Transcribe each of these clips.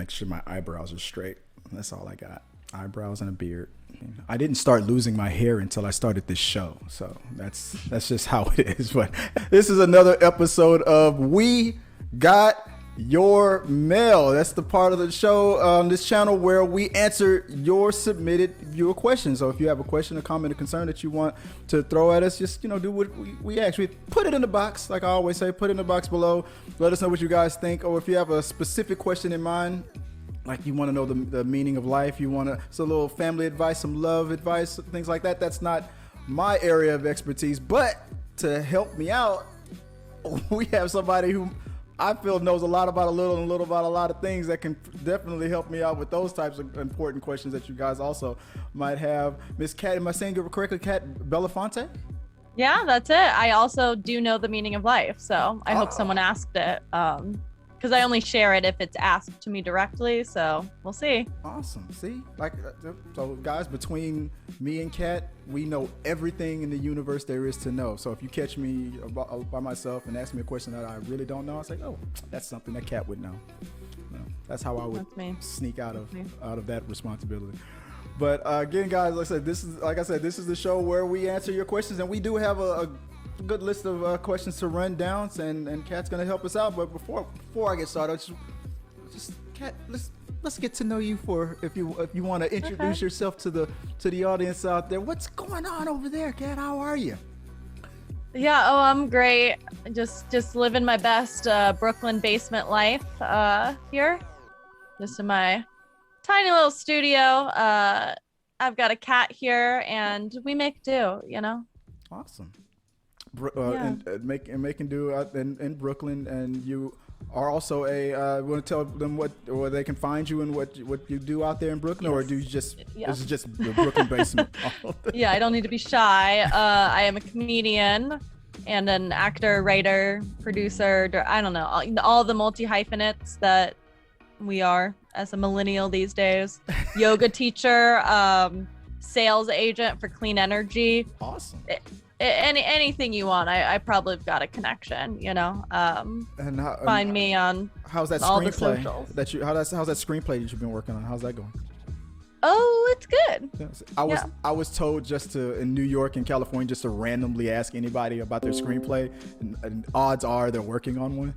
make sure my eyebrows are straight. That's all I got. Eyebrows and a beard. I didn't start losing my hair until I started this show, so that's just how it is. But this is another episode of We Got Your Mail. That's the part of the show on this channel where we answer your submitted viewer questions. So if you have a question, a comment, a concern that you want to throw at us, just do what we actually put it in the box. Like I always say, put it in the box below. Let us know what you guys think, or if you have a specific question in mind. Like you want to know the meaning of life, it's a little family advice, some love advice, things like that. That's not my area of expertise, but to help me out, we have somebody who I feel knows a lot about a little and a little about a lot of things that can definitely help me out with those types of important questions that you guys also might have. Miss Kat, am I saying it correctly, Kat Belinfante? Yeah, that's it. I also do know the meaning of life, so I hope someone asked it. Because I only share it if it's asked to me directly, so we'll see. Awesome. See, so guys, between me and Kat, we know everything in the universe there is to know. So if you catch me by myself and ask me a question that I really don't know, I say, oh, that's something that Kat would know. That's how I would sneak out of that responsibility. But again, guys, like I said, this is the show where we answer your questions, and we do have a good list of questions to run down, and Kat's gonna help us out. But before I get started, just Kat, let's get to know you if you want to introduce yourself to the audience out there. What's going on over there, Kat? How are you? Yeah, I'm great. Just living my best Brooklyn basement life here, just in my tiny little studio. I've got a cat here, and we make do. Awesome. And making do in Brooklyn, and you are also want to tell them where they can find you and what you do out there in Brooklyn, or do you just this is just the Brooklyn basement? Yeah, I don't need to be shy. I am a comedian and an actor, writer, producer. I don't know, all the multi-hyphenates that we are as a millennial these days. Yoga teacher, sales agent for clean energy. Awesome. Anything you want, I probably have got a connection, and find me on how's that all the screenplay socials. How's that screenplay that you've been working on? How's that going? Oh, it's good. I was told in New York and California just to randomly ask anybody about their screenplay, and odds are they're working on one.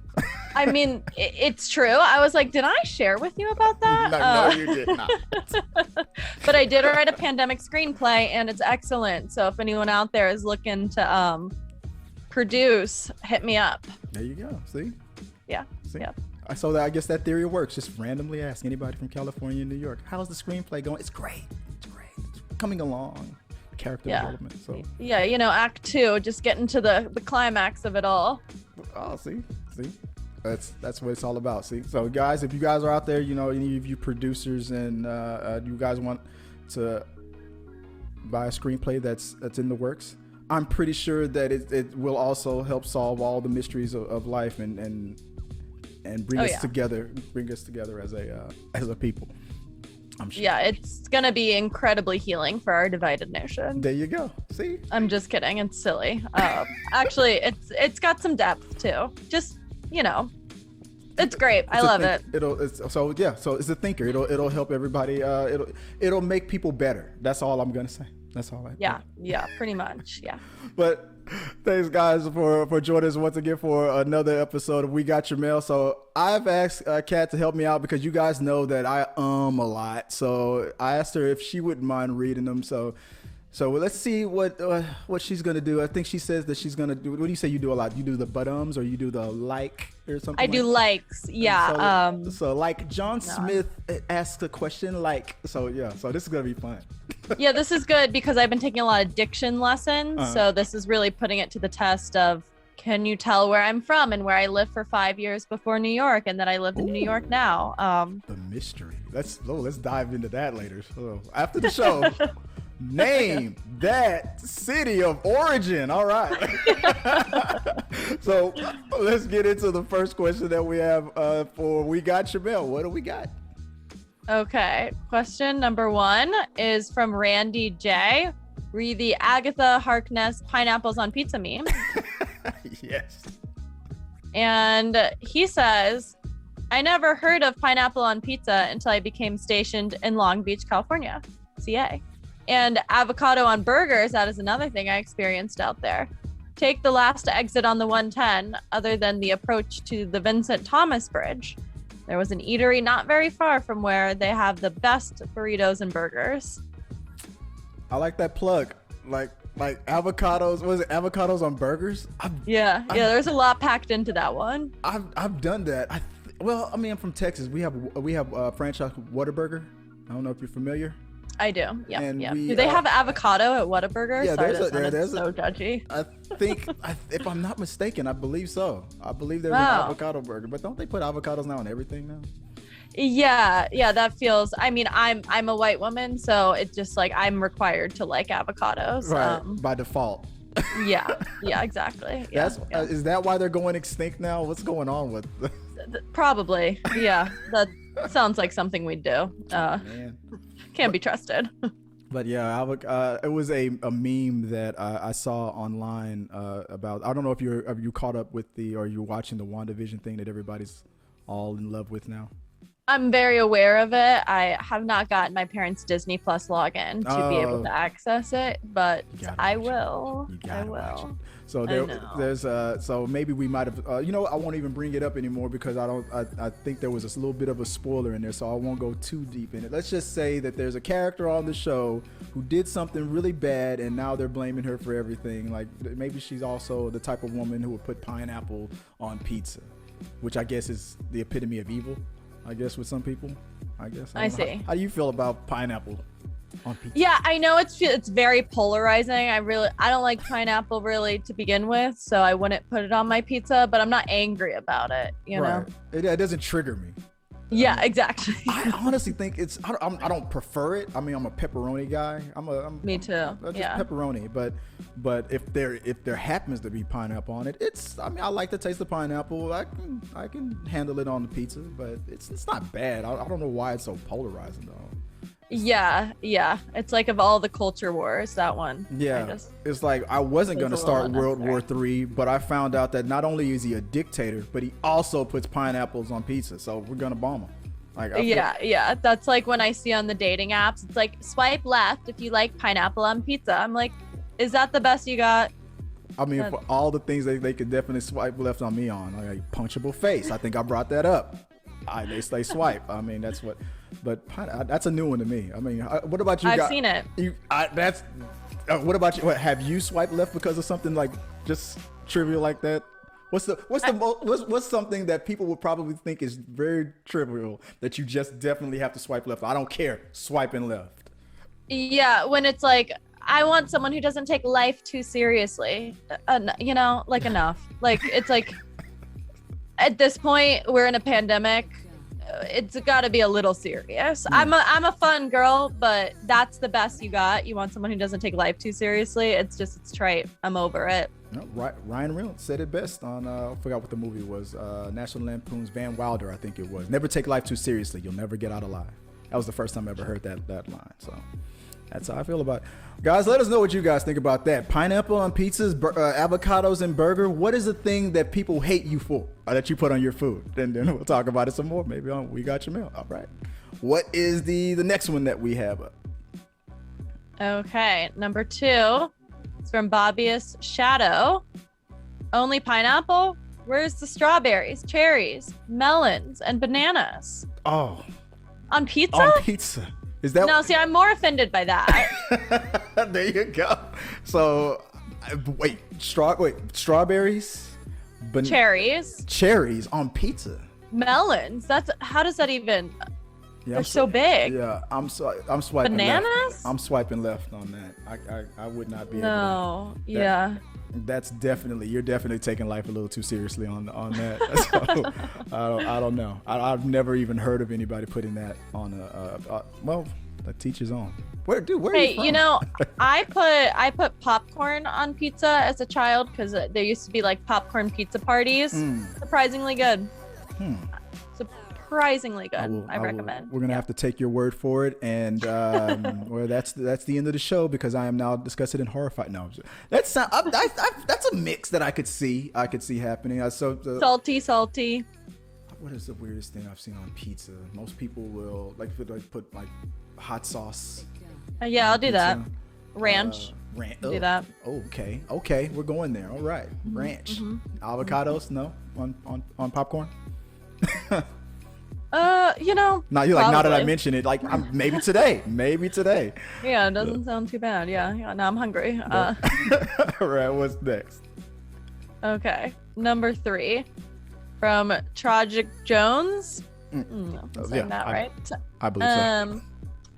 I mean, it's true. I was like, did I share with you about that? No, you did not. But I did write a pandemic screenplay, and it's excellent. So if anyone out there is looking to produce, hit me up. There you go. See? Yeah. See? Yeah. So I guess that theory works. Just randomly ask anybody from California and New York, how's the screenplay going? It's great. It's coming along. Character development. So yeah, Act 2, just getting to the climax of it all. Oh, see. That's what it's all about. See, so guys, if you guys are out there, any of you producers, and you guys want to buy a screenplay that's in the works, I'm pretty sure that it will also help solve all the mysteries of life and bring us together as a people. I'm sure. Yeah, it's gonna be incredibly healing for our divided nation. There you go. See, I'm just kidding. It's silly. Actually, it's got some depth too. Just it's great. I love it. So it's a thinker. It'll help everybody. It'll make people better. That's all I'm gonna say. That's all I think. Yeah, pretty much. Yeah. But thanks, guys, for joining us once again for another episode of We Got Your Mail. So I've asked Kat to help me out because you guys know that I a lot. So I asked her if she wouldn't mind reading them. So let's see what she's gonna do. I think she says that she's gonna do. What do you say you do a lot? You do the buttons, or you do the like or something? I do likes. Yeah. So like John Smith asked a question like. So this is gonna be fun. Yeah, this is good because I've been taking a lot of diction lessons. So this is really putting it to the test of, can you tell where I'm from and where I lived for 5 years before New York, and that I live in New York now. The mystery. Let's dive into that later. So after the show. Name that city of origin. All right. So let's get into the first question that we have for We Got Your Mail. What do we got? Okay. Question number 1 is from Randy J. Read the Agatha Harkness Pineapples on Pizza meme. Yes. And he says, I never heard of pineapple on pizza until I became stationed in Long Beach, California, CA. And avocado on burgers, that is another thing I experienced out there. Take the last exit on the 110, other than the approach to the Vincent Thomas Bridge. There was an eatery not very far from where they have the best burritos and burgers. I like that plug. Like avocados. Was it avocados on burgers? There's a lot packed into that one. I've done that. Well, I mean, I'm from Texas. We have a franchise Whataburger. I don't know if you're familiar. I do. Yeah. We, do they have avocado at Whataburger? Yeah, Sorry, there's so judgy. I think, if I'm not mistaken, I believe so. I believe there's an avocado burger, but don't they put avocados now on everything now? Yeah, that feels. I mean, I'm a white woman, so it's just like I'm required to like avocados. Right, by default. Yeah, exactly. Yeah, Is that why they're going extinct now? What's going on with? Probably. Yeah, that sounds like something we'd do. Man. Can't be trusted. But yeah, it was a meme that I saw online about. I don't know if you caught up with or you're watching the WandaVision thing that everybody's all in love with now. I'm very aware of it. I have not gotten my parents' Disney Plus login to be able to access it, but I will. I will. So there's so maybe we might have I won't even bring it up anymore because I think there was a little bit of a spoiler in there, so I won't go too deep in it. Let's just say that there's a character on the show who did something really bad and now they're blaming her for everything. Like maybe she's also the type of woman who would put pineapple on pizza, which I guess is the epitome of evil. I guess with some people, I see. How do you feel about pineapple on pizza? Yeah, I know it's very polarizing. I don't like pineapple really to begin with, so I wouldn't put it on my pizza. But I'm not angry about it. You know, it doesn't trigger me. Yeah, exactly. I honestly think I don't prefer it. I mean, I'm a pepperoni guy. Me too. Just pepperoni, but if there happens to be pineapple on it, I like the taste of pineapple. I can handle it on the pizza, but it's not bad. I don't know why it's so polarizing though. Yeah. It's like of all the culture wars, that one. Yeah. It's like I wasn't going to start World War III, but I found out that not only is he a dictator, but he also puts pineapples on pizza. So we're going to bomb him. Yeah. That's like when I see on the dating apps, it's like swipe left if you like pineapple on pizza. I'm like, is that the best you got? I mean, for all the things they could definitely swipe left on me on, like punchable face. I think I brought that up. They say swipe. I mean, that's what. But that's a new one to me. I mean, what about you? I've seen it. What about you? What, have you swiped left because of something like just trivial like that? What's something that people would probably think is very trivial that you just definitely have to swipe left? I don't care. Swiping left. Yeah, when it's like I want someone who doesn't take life too seriously. Like enough. Like it's like at this point we're in a pandemic. It's got to be a little serious. I'm a fun girl, but that's the best you got. You want someone who doesn't take life too seriously. It's trite. I'm over it. No, Ryan Reynolds said it best on I forgot what the movie was. National Lampoon's Van Wilder, I think it was. Never take life too seriously. You'll never get out alive. That was the first time I ever heard that line. So that's how I feel about it. Guys, let us know what you guys think about that. Pineapple on pizzas, avocados and burger. What is the thing that people hate you for that you put on your food? Then we'll talk about it some more. Maybe on We Got Your Mail. All right. What is the next one that we have up? Okay. Number 2 is from Bobbius Shadow. Only pineapple? Where's the strawberries, cherries, melons, and bananas? Oh. On pizza? On pizza. Is that no? See, I'm more offended by that. There you go. So, strawberries, cherries on pizza. Melons. How does that even? Yeah, they're so big. Yeah, I'm swiping. Bananas. Left. I'm swiping left on that. I would not be. No. Yeah. That's you're definitely taking life a little too seriously on that. So, I don't know. I've never even heard of anybody putting that on that teaches on. Where are you from? I put popcorn on pizza as a child because there used to be like popcorn pizza parties. Surprisingly good. Surprisingly good. I recommend. We're gonna have to take your word for it, and well, that's the end of the show because I am now disgusted and horrified. No, that's a mix that I could see happening. Salty. what is the weirdest thing I've seen on pizza? Most people will like put like hot sauce. Yeah, I'll do pizza. that. Ranch. Do that. Okay, we're going there. All right, ranch. Avocados? No, on popcorn. You know. Now you're like, now that I mention it, like maybe today. Yeah, it doesn't sound too bad. Yeah. Now I'm hungry. All right, what's next? Okay, number 3 from Trojk Jones. I'm saying that right. I believe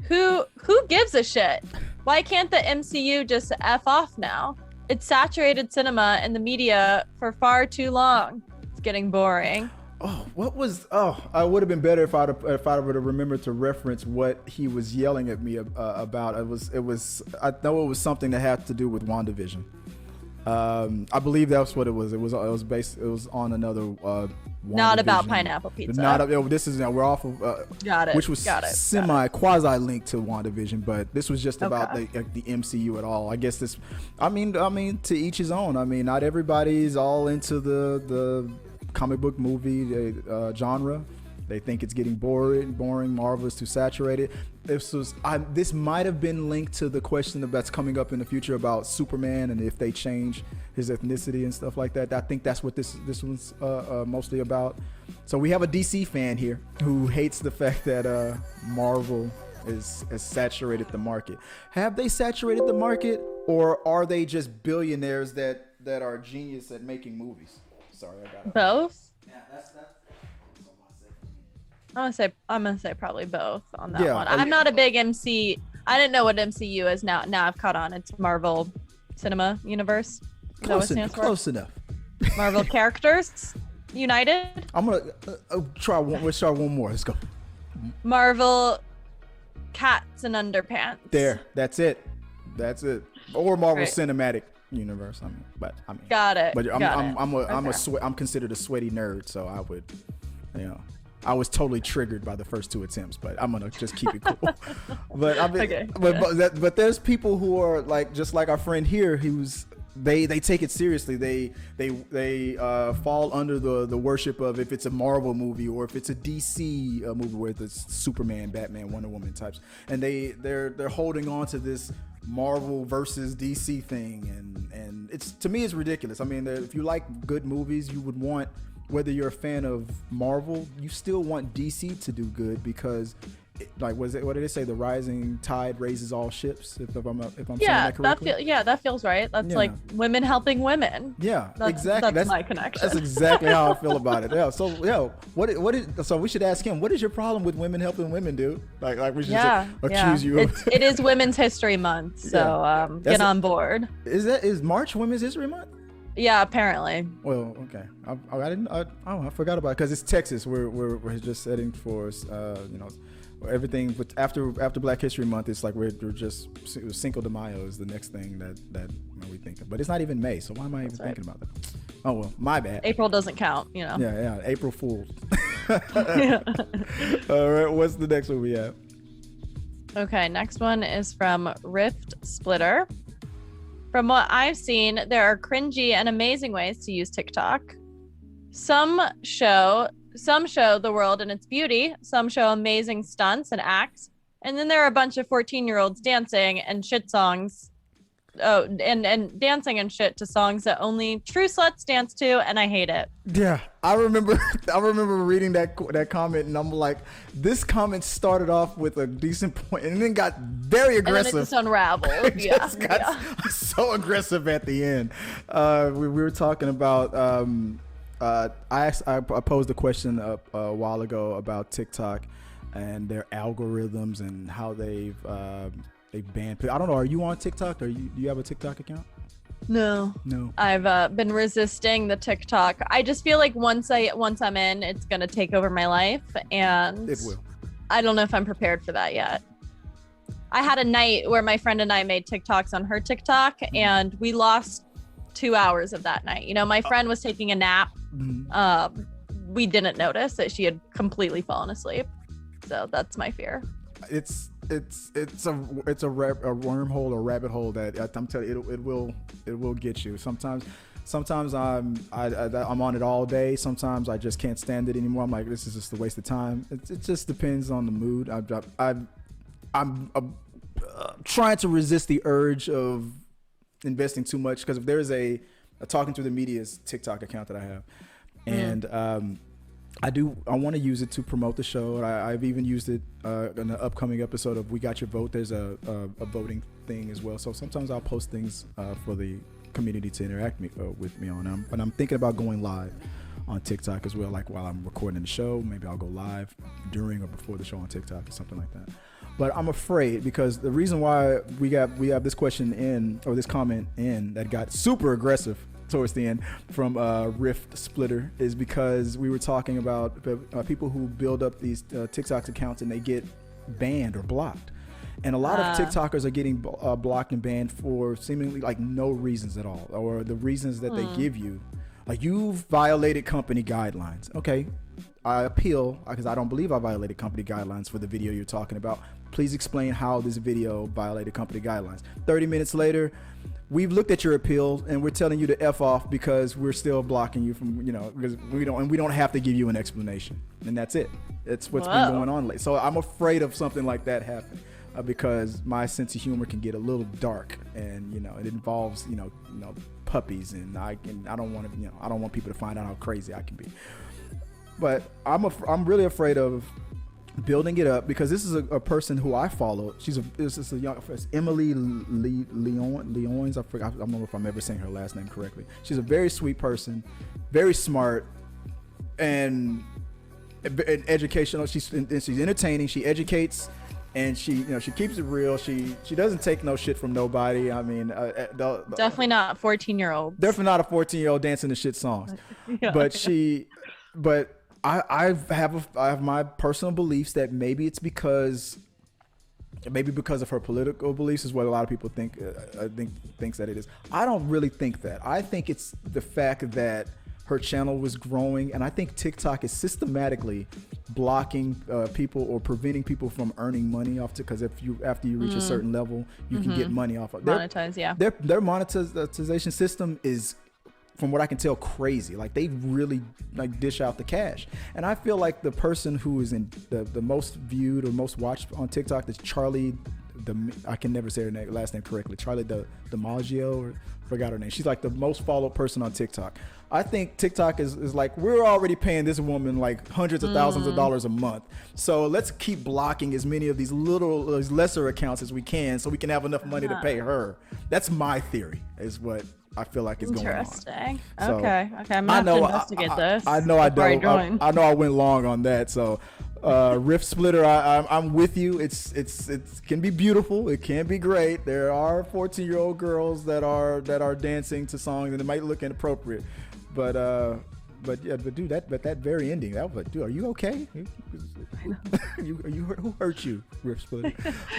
so. Who gives a shit? Why can't the MCU just F off now? It's saturated cinema and the media for far too long. It's getting boring. I would have been better if I would have remembered to reference what he was yelling at me about. I know it was something that had to do with WandaVision. I believe that's what it was. It was on another not about pineapple pizza. We're off of got it. Which was quasi linked to WandaVision, but this was just about the MCU at all. I guess this. I mean, to each his own. I mean, not everybody's all into the comic book movie genre. They think it's getting boring. Marvel is too saturated. This might have been linked to the question that's coming up in the future about Superman and if they change his ethnicity and stuff like that. I think that's what this one's mostly about. So we have a DC fan here who hates the fact that Marvel has saturated the market. Have they saturated the market, or are they just billionaires that are genius at making movies? Sorry, I got it. Both. Yeah, that's. I'm gonna say probably both on that one. I'm not a big MC. I didn't know what MCU is now. Now I've caught on. It's Marvel Cinema Universe. Close enough. Marvel Characters United. I'm gonna try one. Let's try one more. Let's go. Marvel Cats and Underpants. There. That's it. Or Marvel Cinematic Universe. Got it. But I'm considered a sweaty nerd, so I would, I was totally triggered by the first 2 attempts, but I'm gonna just keep it cool. But there's people who are like, just like our friend here, they take it seriously. They fall under the worship of, if it's a Marvel movie or if it's a DC movie where it's Superman, Batman, Wonder Woman types, and they're holding on to this Marvel versus DC thing, and it's, to me, it's ridiculous. I mean, if you like good movies, you would want, whether you're a fan of Marvel, you still want DC to do good, because what did they say? The rising tide raises all ships. If I'm saying that correctly. That feels right. That's like women helping women. Yeah, exactly. That's my connection. That's exactly how I feel about it. Yeah. So so we should ask him, what is your problem with women helping women, dude? Like we should accuse you of. It is Women's History Month, so get on board. Is March Women's History Month? Yeah, apparently. Well, okay. I forgot about it, because it's Texas. We're just setting for everything. But after Black History Month, it's like we're just Cinco de Mayo is the next thing that we think of. But it's not even May, so why am I even thinking about that? Oh well, my bad. April doesn't count, Yeah, April Fools. All right, what's the next one we have? Okay, next one is from Riftsplitter. From what I've seen, there are cringy and amazing ways to use TikTok. Some show the world in its beauty. Some show amazing stunts and acts. And then there are a bunch of 14-year-olds dancing and shit songs. And dancing and shit to songs that only true sluts dance to, and I hate it. Yeah, I remember reading that comment, and I'm like, this comment started off with a decent point and then got very aggressive. And then it just unraveled. It got so aggressive at the end. We were talking about. I posed a question a while ago about TikTok and their algorithms and how they've banned people. I don't know. Are you on TikTok? Do you have a TikTok account? No. I've been resisting the TikTok. I just feel like once I'm in, it's gonna take over my life, and it will. I don't know if I'm prepared for that yet. I had a night where my friend and I made TikToks on her TikTok, and we lost 2 hours of that night. My friend was taking a nap. Mm-hmm. We didn't notice that she had completely fallen asleep. So that's my fear. It's a wormhole or rabbit hole that I'm telling you, it will get you. Sometimes Sometimes I'm on it all day. Sometimes I just can't stand it anymore. I'm like, this is just a waste of time. It just depends on the mood. I'm trying to resist the urge of investing too much, because if there's a Talking Through the Media's TikTok account that I have, and I want to use it to promote the show. I've even used it in the upcoming episode of We Got Your Vote. There's a voting thing as well. So sometimes I'll post things for the community to interact with me on. And I'm thinking about going live on TikTok as well, like while I'm recording the show. Maybe I'll go live during or before the show on TikTok or something like that. But I'm afraid, because the reason why we have this question in, or this comment in, that got super aggressive towards the end from Riftsplitter, is because we were talking about people who build up these TikTok accounts and they get banned or blocked. And a lot of TikTokers are getting blocked and banned for seemingly like no reasons at all, or the reasons that they give you. Like, you've violated company guidelines. Okay, I appeal, because I don't believe I violated company guidelines for the video you're talking about. Please explain how this video violated company guidelines. 30 minutes later, we've looked at your appeal and we're telling you to F off because we're still blocking you from, because we don't have to give you an explanation. And that's it. It's what's been going on lately. So I'm afraid of something like that happening. Because my sense of humor can get a little dark, and it involves puppies, and I don't want to I don't want people to find out how crazy I can be. But I'm really afraid of building it up, because this is a person who I follow. This is a young Emily Leons. I don't know if I'm ever saying her last name correctly. She's a very sweet person, very smart, and educational. She's entertaining. She educates. And she keeps it real. She doesn't take no shit from nobody. I mean, definitely not 14-year-old. Definitely not a 14-year-old dancing to shit songs. Yeah. But I have my personal beliefs that maybe it's because of her political beliefs is what a lot of people think. Thinks that it is. I don't really think that. I think it's the fact that her channel was growing, and I think TikTok is systematically blocking people or preventing people from earning money off, because after you reach a certain level, you can get money off of their monetization system is, from what I can tell, crazy. Like, they really dish out the cash. And I feel like the person who is in the most viewed or most watched on TikTok is Charlie. I can never say her last name correctly. Charlie D'Amelio, or forgot her name. She's like the most followed person on TikTok. I think TikTok is like, we're already paying this woman like hundreds of thousands of dollars a month. So let's keep blocking as many of these lesser accounts as we can, so we can have enough money to pay her. That's my theory, is what I feel like is going on. Interesting. Okay. I'm gonna have to investigate this. I know I don't. I know I went long on that. So, Riftsplitter, I'm with you. It can be beautiful. It can be great. There are 14-year-old girls that are dancing to songs, and it might look inappropriate. But dude, that very ending, that was like, dude, are you okay? Who hurt you, Riftsplitter?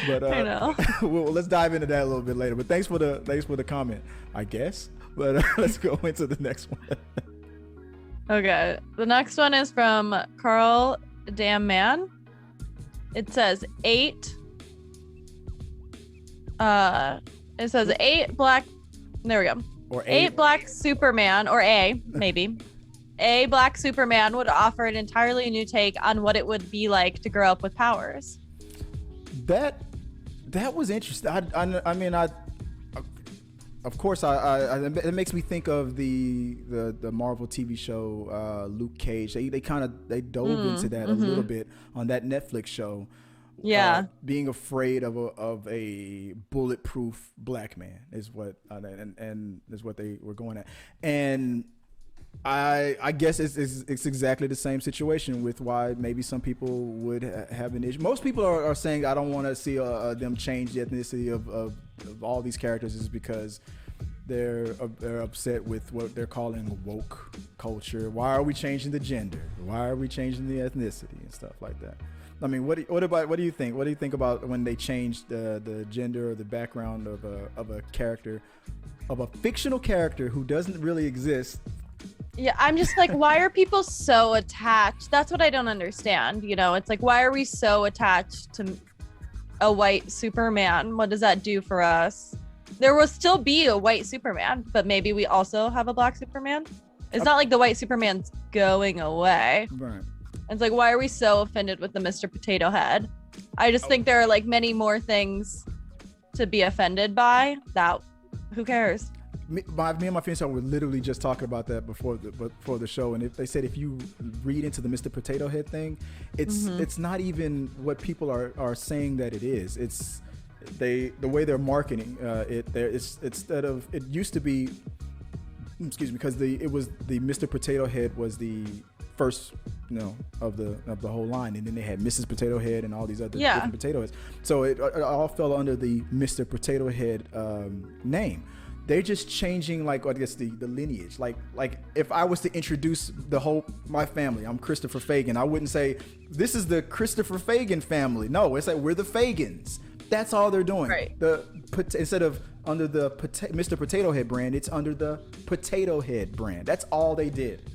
But I know. Well, let's dive into that a little bit later. But thanks for the comment, I guess. But let's go into the next one. Okay, the next one is from karldammann. It says 8. It says 8 black. There we go. Or 8 black Superman, or maybe. A black Superman would offer an entirely new take on what it would be like to grow up with powers. That was interesting. I mean, of course, it makes me think of the Marvel TV show Luke Cage. They dove into that a little bit on that Netflix show. Yeah, being afraid of a bulletproof black man is what and is what they were going at. And I guess it's exactly the same situation with why maybe some people would have an issue. Most people are saying, I don't want to see them change the ethnicity of all these characters, is because they're upset with what they're calling woke culture. Why are we changing the gender? Why are we changing the ethnicity and stuff like that? I mean, what do you think? What do you think about when they change the gender or the background of a character, of a fictional character who doesn't really exist? Yeah, I'm just like, why are people so attached? That's what I don't understand. It's like, why are we so attached to a white Superman? What does that do for us? there will still be a white Superman, but maybe we also have a black Superman. It's not like the white Superman's going away. Right. It's like, why are we so offended with the Mr. Potato Head? I just think there are like many more things to be offended by. That who cares? Me and my fiance were literally just talking about that before the show, and they said if you read into the Mr. Potato Head thing, it's not even what people are saying that it is. It's the way they're marketing it. It's instead of it used to be, excuse me, because it was the Mr. Potato Head was the first, of the whole line, and then they had Mrs. Potato Head and all these other different potato heads. So it all fell under the Mr. Potato Head name. They're just changing, like, I guess the lineage. Like if I was to introduce my family, I'm Christopher Fagan. I wouldn't say this is the Christopher Fagan family. No, it's like we're the Fagans. That's all they're doing. Right. Instead of under the Mr. Potato Head brand, it's under the Potato Head brand. That's all they did.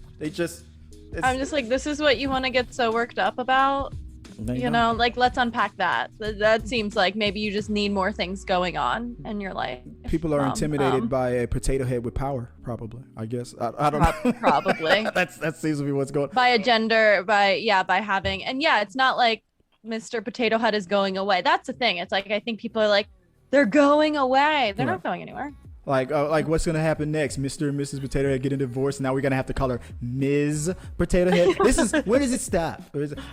I'm just like, this is what you want to get so worked up about? Like, let's unpack that. That seems like maybe you just need more things going on in your life. People are intimidated by a potato head with power, probably. I guess. I don't know. Probably. that seems to be what's going on. By a gender, by having, and it's not like Mr. Potato Head is going away. That's the thing. It's like, I think people are like, they're going away. They're not going anywhere. Like what's gonna happen next? Mr. and Mrs. Potato Head getting divorced. Now we're gonna have to call her Ms. Potato Head. Where does it stop?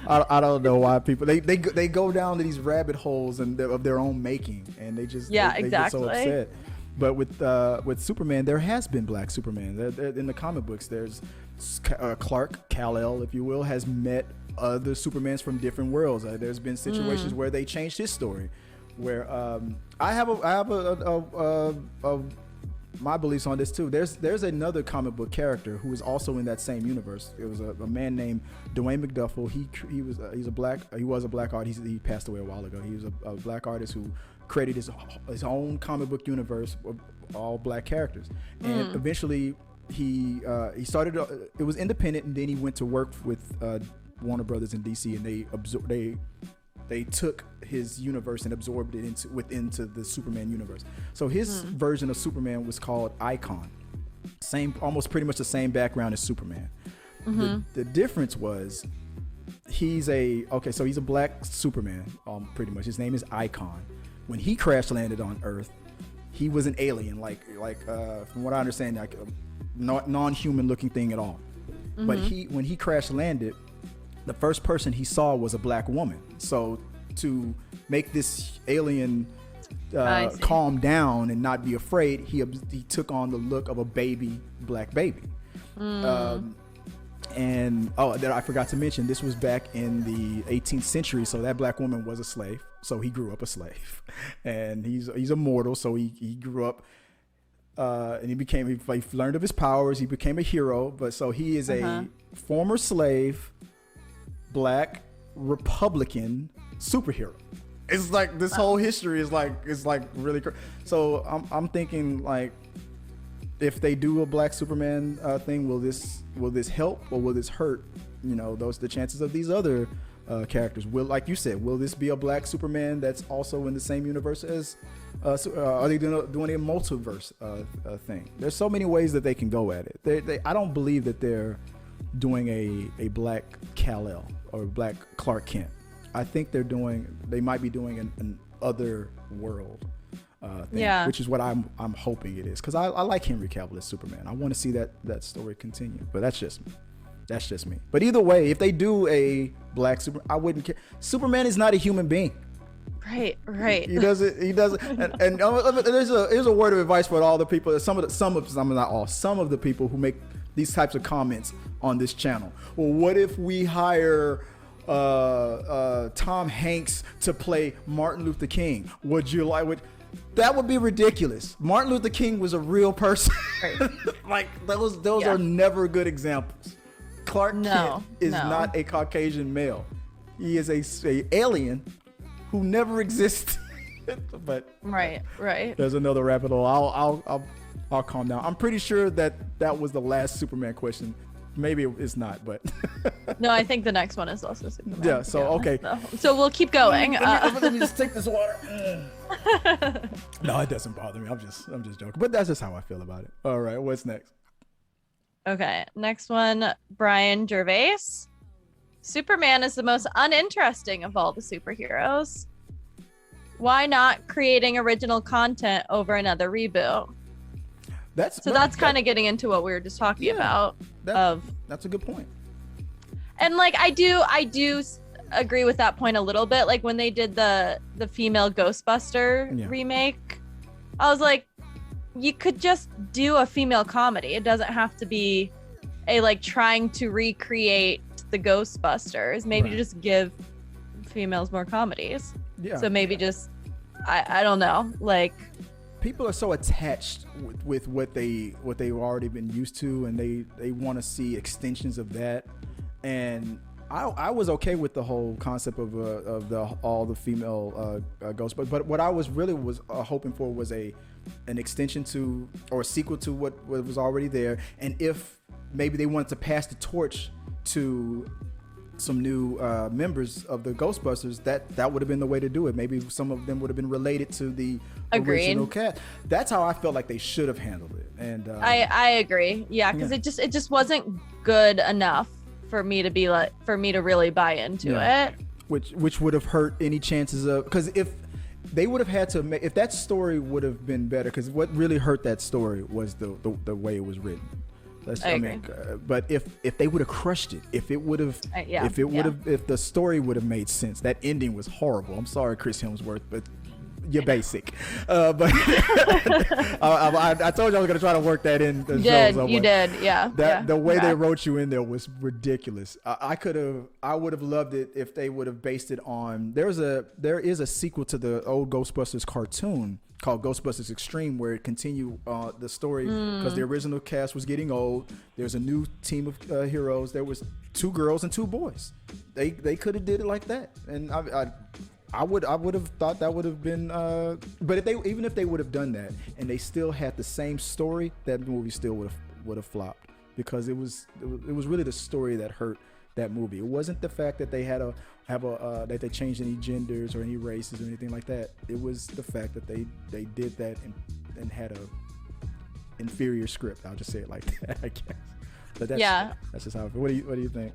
I don't know why people they go down to these rabbit holes of their own making, and they just they get so upset. But with Superman, there has been black Superman. In the comic books, there's Clark Kal-El, if you will, has met other Supermans from different worlds. There's been situations where they changed his story. Where I have my beliefs on this too. There's another comic book character who is also in that same universe. It was a man named Dwayne McDuffie. He was a black artist. He passed away a while ago. He was a black artist who created his own comic book universe of all black characters. And eventually he started. It was independent, and then he went to work with Warner Brothers in DC, and they took his universe and absorbed it into the Superman universe. So his version of Superman was called Icon. Almost pretty much the same background as Superman. The difference was he's a black Superman, pretty much. His name is Icon. When he crash landed on Earth, he was an alien, like from what I understand, like a non-human looking thing at all. But when he crash landed, the first person he saw was a black woman. So to make this alien calm down and not be afraid, he took on the look of a black baby. And that I forgot to mention, this was back in the 18th century, so that black woman was a slave. So he grew up a slave, and he's immortal. So he grew up, and he learned of his powers. He became a hero. But so he is a former slave, black Republican superhero. It's like this whole history is like really so I'm thinking, like, if they do a black Superman thing, will this help or will this hurt the chances of these other characters? Like you said, will this be a black Superman that's also in the same universe as are they doing a multiverse thing? There's so many ways that they can go at it. I don't believe that they're doing a black Kal-El or black Clark Kent. I think they might be doing an other world thing, which is what I'm hoping it is, because I like Henry Cavill as Superman. I want to see that story continue, but that's just me. But either way, if they do a black Superman, I wouldn't care. Superman is not a human being. Right. He doesn't. And there's a word of advice for all the people. Some of the people who make these types of comments on this channel. Well, what if we hire Tom Hanks to play Martin Luther King? Would you like? That would be ridiculous. Martin Luther King was a real person. Right. Like those are never good examples. Clark Kent is not a Caucasian male. He is a alien who never existed. But right. There's another rabbit hole. I'll calm down. I'm pretty sure that was the last Superman question maybe it's not, but No, I think the next one is also Superman. yeah. So okay. So we'll keep going. Let me just take this water. No, it doesn't bother me. I'm just joking. But that's just how I feel about it. All right, what's next? Okay, next one, Brian Gervais. Superman is the most uninteresting of all the superheroes. Why not creating original content over another reboot? That's kind of getting into what we were just talking about. That's a good point. And like I do agree with that point a little bit. Like when they did the female Ghostbuster remake, I was like, you could just do a female comedy. It doesn't have to be a like trying to recreate the Ghostbusters. Maybe just give females more comedies. Yeah. So maybe just I don't know. Like people are so attached with what they've already been used to, and they want to see extensions of that. And I was okay with the whole concept of all the female Ghostbusters, but what I was hoping for was an extension to or a sequel to what was already there. And if maybe they wanted to pass the torch to some new members of the Ghostbusters, that would have been the way to do it. Maybe some of them would have been related to the original cast. That's how I felt like they should have handled it. And I agree. Yeah, because it just wasn't good enough for me to really buy into it. Which would have hurt any chances of, because if they would have had to make, if that story would have been better, because what really hurt that story was the way it was written. But if they would have crushed it, if the story would have made sense, that ending was horrible. I'm sorry, Chris Hemsworth, but you're basic. But I told you I was gonna try to work that in. You did, yeah. The way they wrote you in there was ridiculous. I would have loved it if they would have based it on. There is a sequel to the old Ghostbusters cartoon called Ghostbusters Extreme, where it continued the story because the original cast was getting old. There's a new team of heroes. There was 2 girls and 2 boys. They could have did it like that, and I would have thought that would have been. But if they would have done that and they still had the same story, that movie still would have flopped, because it was really the story that hurt that movie. It wasn't the fact that they had that they changed any genders or any races or anything like that. It was the fact that they did that and had a inferior script. I'll just say it like that, I guess. But that's just how it feels. What do you think?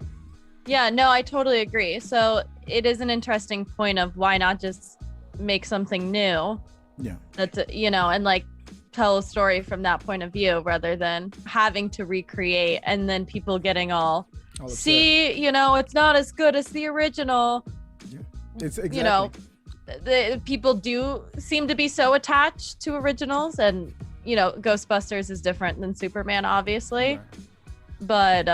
Yeah, no, I totally agree. So it is an interesting point of why not just make something new. Yeah. That's and like tell a story from that point of view rather than having to recreate and then people getting all see, it's not as good as the original. Yeah. It's exactly. The people do seem to be so attached to originals, and Ghostbusters is different than Superman, obviously. Right.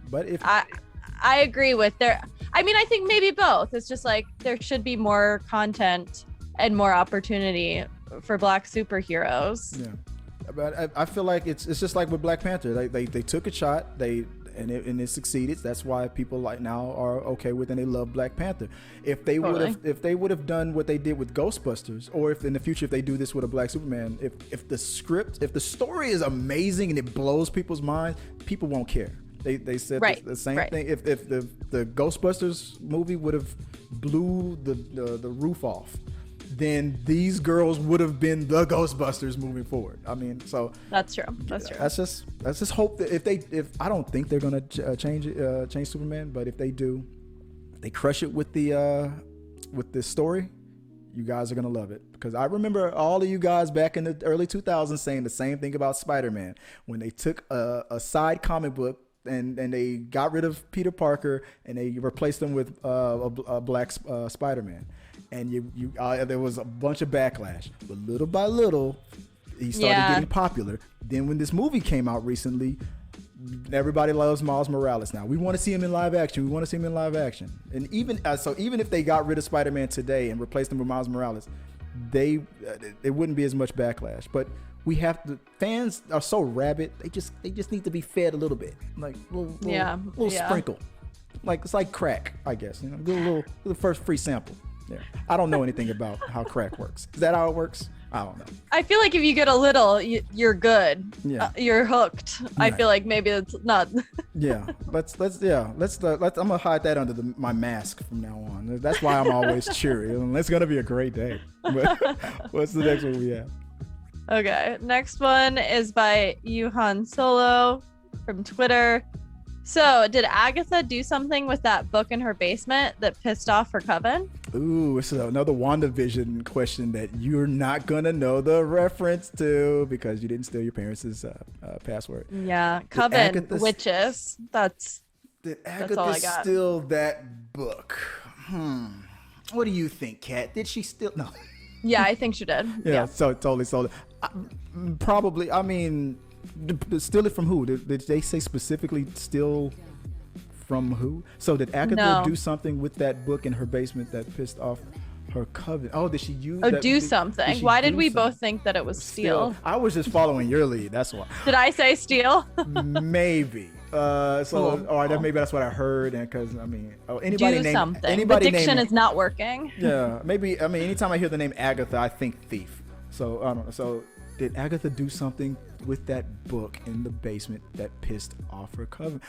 But if I agree with I think maybe both. It's just like there should be more content and more opportunity for Black superheroes. Yeah, but I feel like it's just like with Black Panther. They took a shot. And it succeeded. That's why people like now are okay with and they love Black Panther. If they would have done what they did with Ghostbusters, or if in the future if they do this with a Black Superman, if the story is amazing and it blows people's minds, people won't care. They said the same thing. If the Ghostbusters movie would have blew the roof off, then these girls would have been the Ghostbusters moving forward. I mean, so that's true. That's true. Let's just hope that if I don't think they're gonna change Superman, but if they do, they crush it with this story, you guys are gonna love it. Because I remember all of you guys back in the early 2000s saying the same thing about Spider-Man when they took a side comic book and they got rid of Peter Parker and they replaced him with a black Spider-Man. And there was a bunch of backlash, but little by little, he started getting popular. Then when this movie came out recently, everybody loves Miles Morales now. We want to see him in live action. And even if they got rid of Spider-Man today and replaced him with Miles Morales, it wouldn't be as much backlash. But fans are so rabid. They just need to be fed a little bit, like little sprinkle. Like it's like crack, I guess. The first free sample. Yeah. I don't know anything about how crack works. Is that how it works? I don't know. I feel like if you get a little, you're good. Yeah. You're hooked. Right. I feel like maybe it's not. Yeah, let's I'm gonna hide that under my mask from now on. That's why I'm always cheery. It's gonna be a great day. But what's the next one we have? Okay, next one is by Yuhan Solo from Twitter. So, did Agatha do something with that book in her basement that pissed off her coven? Ooh, it's another WandaVision question that you're not gonna know the reference to because you didn't steal your parents' password. Yeah, coven witches. Did all I Agatha got. steal that book? What do you think, Kat? Did she steal? No. Yeah, I think she did. Yeah, so totally sold it. Probably. I mean, steal it from who? Did they say specifically steal from who? So did Agatha do something with that book in her basement that pissed off her coven? Oh, did she use? Do something? Why did we both think that it was steal? I was just following your lead. That's why. Did I say steal? Maybe. Maybe that's what I heard, and because anybody do something. The diction is not working. Yeah, maybe. Anytime I hear the name Agatha, I think thief. So I don't know. So did Agatha do something with that book in the basement that pissed off her coven?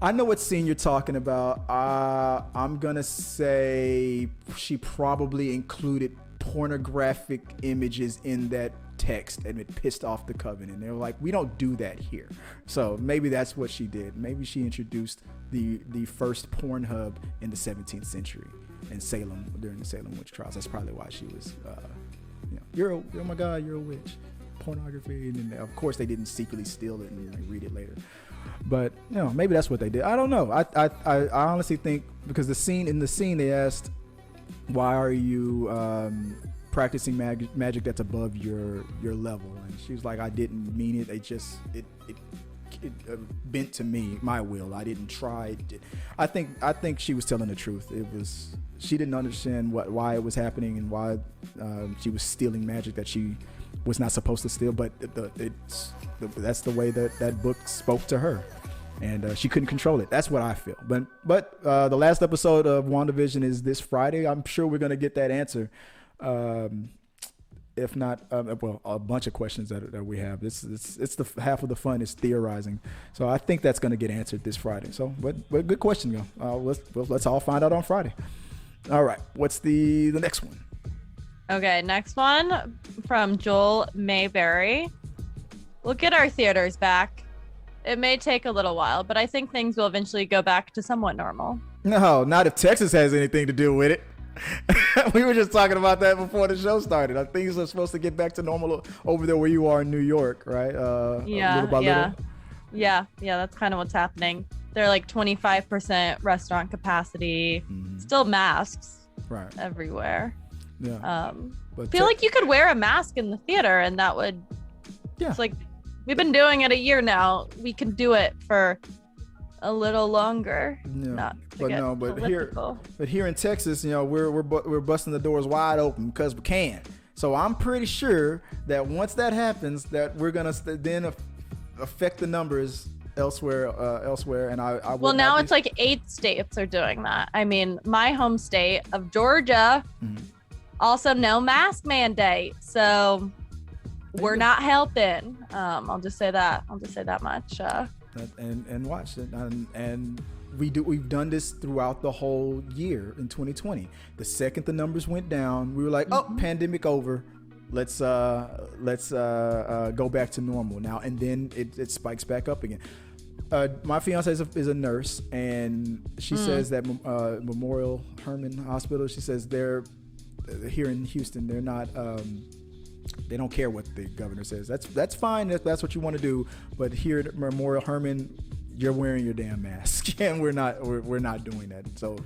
I know what scene you're talking about. I'm gonna say she probably included pornographic images in that text and it pissed off the coven, and they were like, we don't do that here. So maybe that's what she did. Maybe she introduced the first Pornhub in the 17th century in Salem during the Salem witch trials. That's probably why she was oh my god, you're a witch, pornography. And of course they didn't secretly steal it and read it later, but maybe that's what they did. I don't know. I honestly think because in the scene they asked, why are you practicing magic that's above your level? And she was like, I didn't mean it. It bent to me, my will. I didn't try. I think she was telling the truth. She didn't understand why it was happening and why she was stealing magic that she was not supposed to steal. But that's the way that book spoke to her, and she couldn't control it. That's what I feel. But the last episode of WandaVision is this Friday. I'm sure we're gonna get that answer. If not, a bunch of questions that we have. It's the half of the fun is theorizing. So I think that's going to get answered this Friday. So, but good question, though. Let's all find out on Friday. All right, what's the next one? Okay, next one from Joel Mayberry. We'll get our theaters back. It may take a little while, but I think things will eventually go back to somewhat normal. No, not if Texas has anything to do with it. We were just talking about that before the show started. Things are supposed to get back to normal over there where you are in New York, right? Little by little. Yeah, that's kind of what's happening. They're like 25% restaurant capacity, still masks everywhere. Yeah. I feel like you could wear a mask in the theater and that would, it's like, we've been doing it a year now. We can do it for a little longer. But here in Texas, we're busting the doors wide open because we can. So I'm pretty sure that once that happens, that we're gonna then affect the numbers elsewhere. And I well, now it's like 8 states are doing that. I mean, my home state of Georgia, also no mask mandate. So we're not helping. I'll just say that much. And watch it, and we've done this throughout the whole year in 2020. The second the numbers went down, we were like, pandemic over, let's go back to normal now, and then it spikes back up again. My fiance is a nurse, and she says that Memorial Hermann Hospital, she says they're here in Houston, they're not they don't care what the governor says. That's fine if that's what you want to do. But here at Memorial Hermann, you're wearing your damn mask, and we're not doing that. So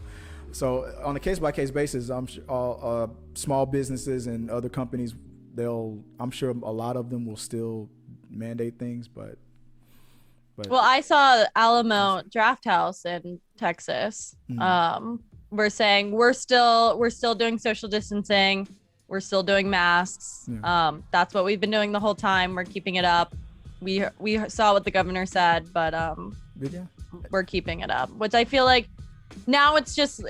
on a case by case basis, I'm sure all small businesses and other companies, I'm sure a lot of them will still mandate things, but. Well, I saw Alamo Draft House in Texas. We're saying we're still doing social distancing. We're still doing masks. Yeah. That's what we've been doing the whole time. We're keeping it up. We saw what the governor said, but we're keeping it up, which I feel like Now it just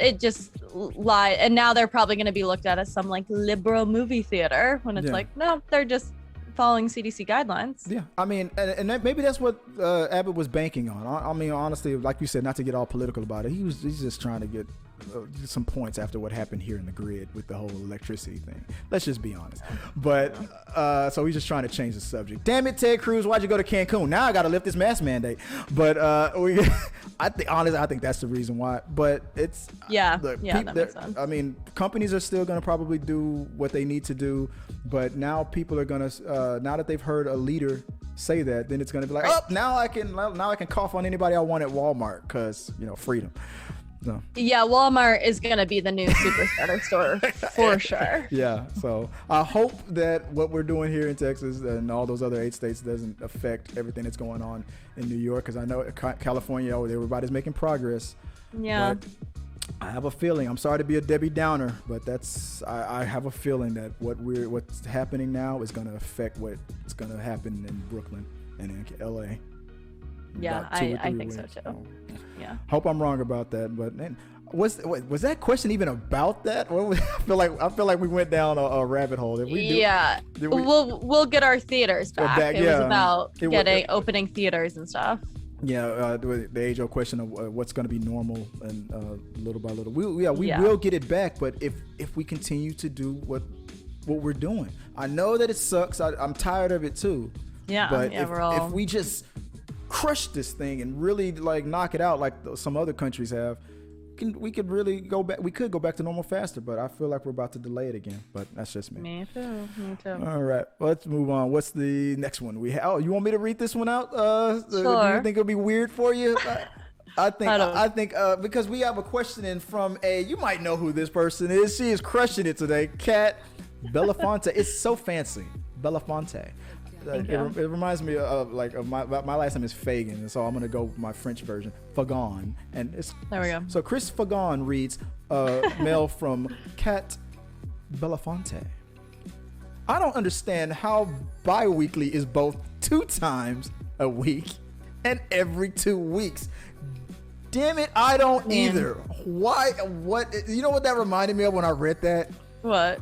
lied, and now they're probably going to be looked at as some like liberal movie theater when it's like, no, they're just following CDC guidelines. Yeah, I mean, and maybe that's what Abbott was banking on. I mean, honestly, like you said, not to get all political about it, he's just trying to get some points after what happened here in the grid with the whole electricity thing. Let's just be honest. But so he's just trying to change the subject. Damn it, Ted Cruz, why'd you go to Cancun? Now I got to lift this mask mandate. But I think that's the reason why. But it's that makes sense. I mean, companies are still going to probably do what they need to do, but now people are going to now that they've heard a leader say that, then it's going to be like, oh, now I can cough on anybody I want at Walmart because freedom. So. Yeah, Walmart is going to be the new super spreader store for sure. Yeah, so I hope that what we're doing here in Texas and all those other 8 states doesn't affect everything that's going on in New York, because I know California, everybody's making progress. Yeah. But I have a feeling, I'm sorry to be a Debbie Downer, but I have a feeling that what's happening now is going to affect what's going to happen in Brooklyn and in LA. Yeah, I think so too. Yeah. Hope I'm wrong about that, but man, was that question even about that? I feel like we went down a rabbit hole. We'll get our theaters back. It was about opening theaters and stuff. Yeah, the age-old question of what's going to be normal, and little by little, we will get it back. But if we continue to do what we're doing, I know that it sucks. I'm tired of it too. Yeah, but if we just crush this thing and really like knock it out like some other countries have, we could really go back. We could go back to normal faster, but I feel like we're about to delay it again. But that's just me. Me too. All right, let's move on. What's the next one we have? Oh, you want me to read this one out? Sure. Do you think it'll be weird for you? I think because we have a question in from you might know who this person is. She is crushing it today. Kat Belinfante. It's so fancy. Belinfante. It reminds me of my last name is Fagan, and so I'm gonna go with my French version, Fagon, and it's there we go. So Chris Fagon reads mail from Kat Belinfante. I don't understand how Biweekly is both 2 times a week and every 2 weeks. Damn it, I don't either. Why? What? You know what that reminded me of when I read that? What?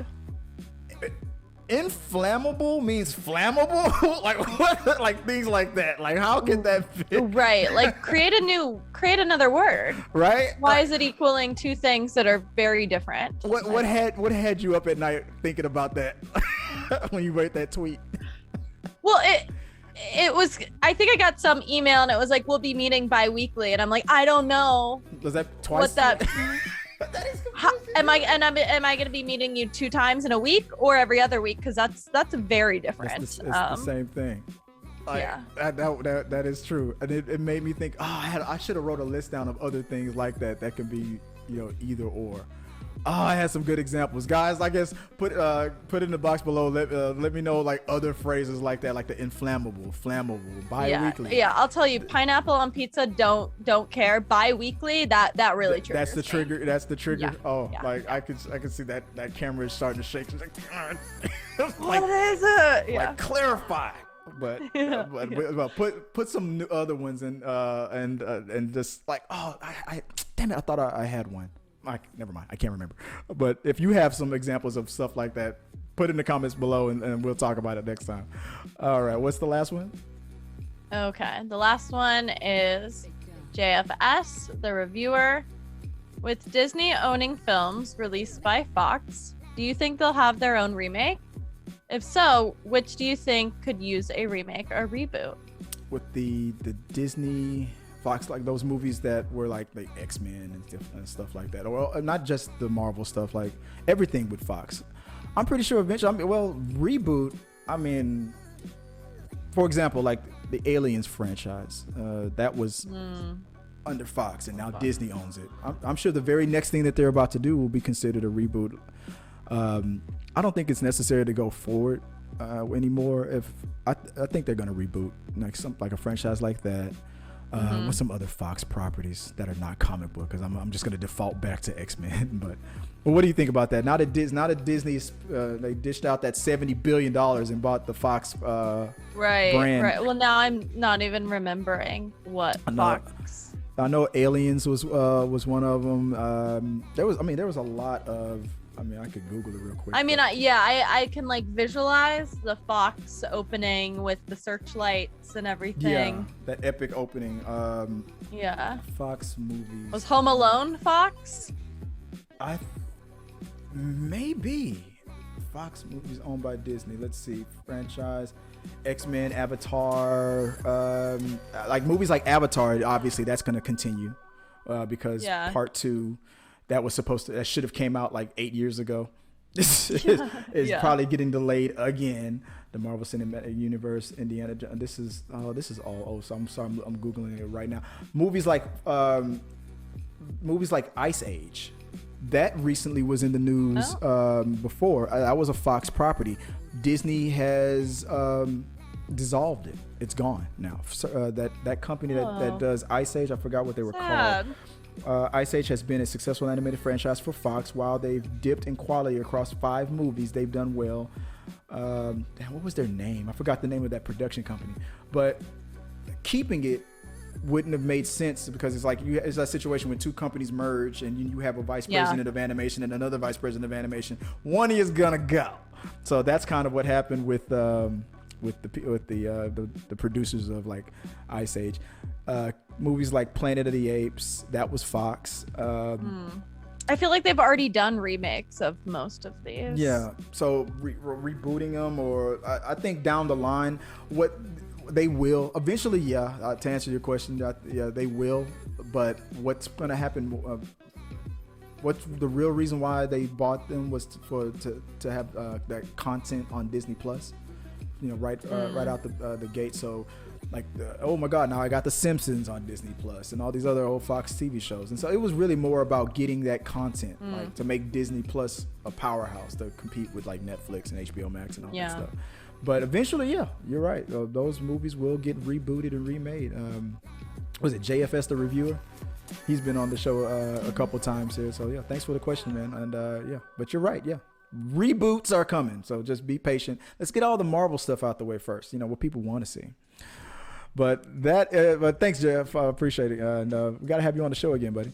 Inflammable means flammable? Like what? Like things like that. Like how can that fit? Right. Like create another word. Right? Why is it equaling 2 things that are very different? What had you up at night thinking about that when you wrote that tweet? Well, it was, I think I got some email and it was like, we'll be meeting bi-weekly, and I'm like, I don't know. Was that twice? What that That is am I going to be meeting you 2 times in a week or every other week? Because that's very different. It's the same thing. Like, yeah, that is true, and it made me think. Oh, I should have wrote a list down of other things like that can be either or. Oh, I had some good examples, guys. I guess put in the box below. Let me know like other phrases like that, like the inflammable, flammable, bi-weekly. Yeah, I'll tell you, pineapple on pizza. Don't care. Bi-weekly. That really triggers. That's the trigger. Me. That's the trigger. Yeah. Like I could see that camera is starting to shake. It's like, what is it? Like clarify. But put some other ones in and just like I damn it, I thought I had one. Never mind, I can't remember. But if you have some examples of stuff like that, put in the comments below and we'll talk about it next time. All right, what's the last one? Okay, the last one is JFS The Reviewer. With Disney owning films released by Fox, do you think they'll have their own remake? If so, which do you think could use a remake or reboot? With the Disney Fox, like those movies that were like the X-Men and stuff like that, or not just the Marvel stuff, like everything with Fox. I'm pretty sure eventually, reboot. I mean, for example, like the Aliens franchise, that was under Fox, and now Disney owns it. I'm sure the very next thing that they're about to do will be considered a reboot. I don't think it's necessary to go forward anymore. If I think they're gonna reboot like a franchise like that. With some other Fox properties that are not comic book, because I'm just going to default back to X-Men. But what do you think about that? Now that Disney's they dished out that $70 billion and bought the Fox brand. Right. Well, now I'm not even remembering what Fox. I know Aliens was one of them. There was a lot of. I mean, I could Google it real quick. I mean, I can like visualize the Fox opening with the searchlights and everything. Yeah, that epic opening. Yeah. Fox movies. Was Home Alone Fox? Maybe. Fox movies owned by Disney. Let's see. Franchise. X-Men, Avatar. Like movies like Avatar, obviously that's going to continue because part 2 that should have came out like 8 years ago. is probably getting delayed again. The Marvel Cinematic Universe, Indiana Jones. This is all old. So I'm sorry, I'm googling it right now. Movies like Ice Age, that recently was in the news before. That was a Fox property. Disney has dissolved it. It's gone now. That company that does Ice Age, I forgot what they were called. Ice Age has been a successful animated franchise for Fox. While they've dipped in quality across 5 movies, they've done well. What was their name? I forgot the name of that production company. But keeping it wouldn't have made sense because it's like it's a situation when 2 companies merge and you have a vice president of animation and another vice president of animation. One is gonna go. So that's kind of what happened with the producers of like Ice Age. Movies like Planet of the Apes, that was Fox. I feel like they've already done remakes of most of these. Yeah, so rebooting them, or I think down the line, what they will eventually. To answer your question, they will. But what's going to happen? What's the real reason why they bought them was to have that content on Disney Plus. Right out the gate. So. Like, oh my God, now I got The Simpsons on Disney Plus and all these other old Fox TV shows. And so it was really more about getting that content, like to make Disney Plus a powerhouse to compete with like Netflix and HBO Max and all that stuff. But eventually, you're right. Those movies will get rebooted and remade. Was it JFS The Reviewer? He's been on the show a couple times here. So yeah, thanks for the question, man. And but you're right. Yeah. Reboots are coming. So just be patient. Let's get all the Marvel stuff out the way first. What people want to see. But thanks, Jeff. I appreciate it. And we got to have you on the show again, buddy.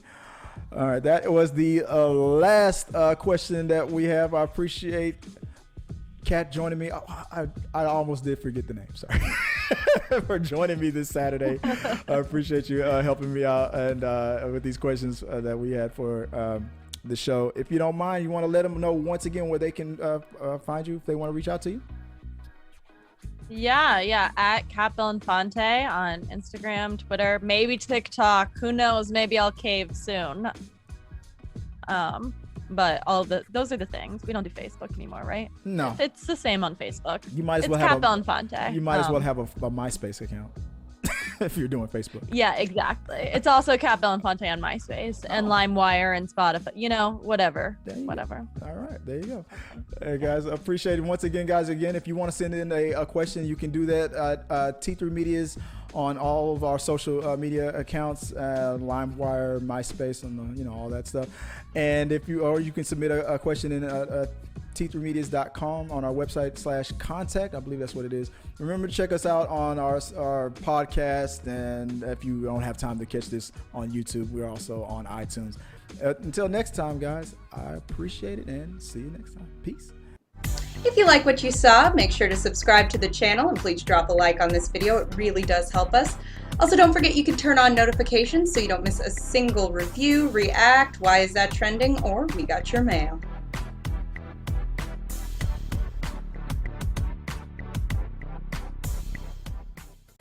All right. That was the last question that we have. I appreciate Kat joining me. I almost did forget the name. Sorry. For joining me this Saturday. I appreciate you helping me out and with these questions that we had for the show. If you don't mind, you want to let them know once again where they can find you if they want to reach out to you? Yeah, at Belinfante on Instagram, Twitter, maybe TikTok. Who knows? Maybe I'll cave soon. But those are the things. We don't do Facebook anymore, right? No. It's the same on Facebook. You might as well have Belinfante. You might as well have a MySpace account. If you're doing Facebook. Yeah, exactly. It's also Belinfante on MySpace and LimeWire and Spotify. Whatever. Whatever. All right, there you go. Hey guys, appreciate it once again, guys. Again, if you want to send in a question, you can do that at T3 Media's on all of our social media accounts, LimeWire, MySpace, and all that stuff. And you can submit a question in t3medias.com on our website /contact. I believe that's what it is. Remember to check us out on our podcast, and if you don't have time to catch this on YouTube, we're also on iTunes. Until next time, guys, I appreciate it, and see you next time. Peace. If you like what you saw, make sure to subscribe to the channel and please drop a like on this video. It really does help us. Also, don't forget you can turn on notifications so you don't miss a single review, react, why is that trending, or we got your mail.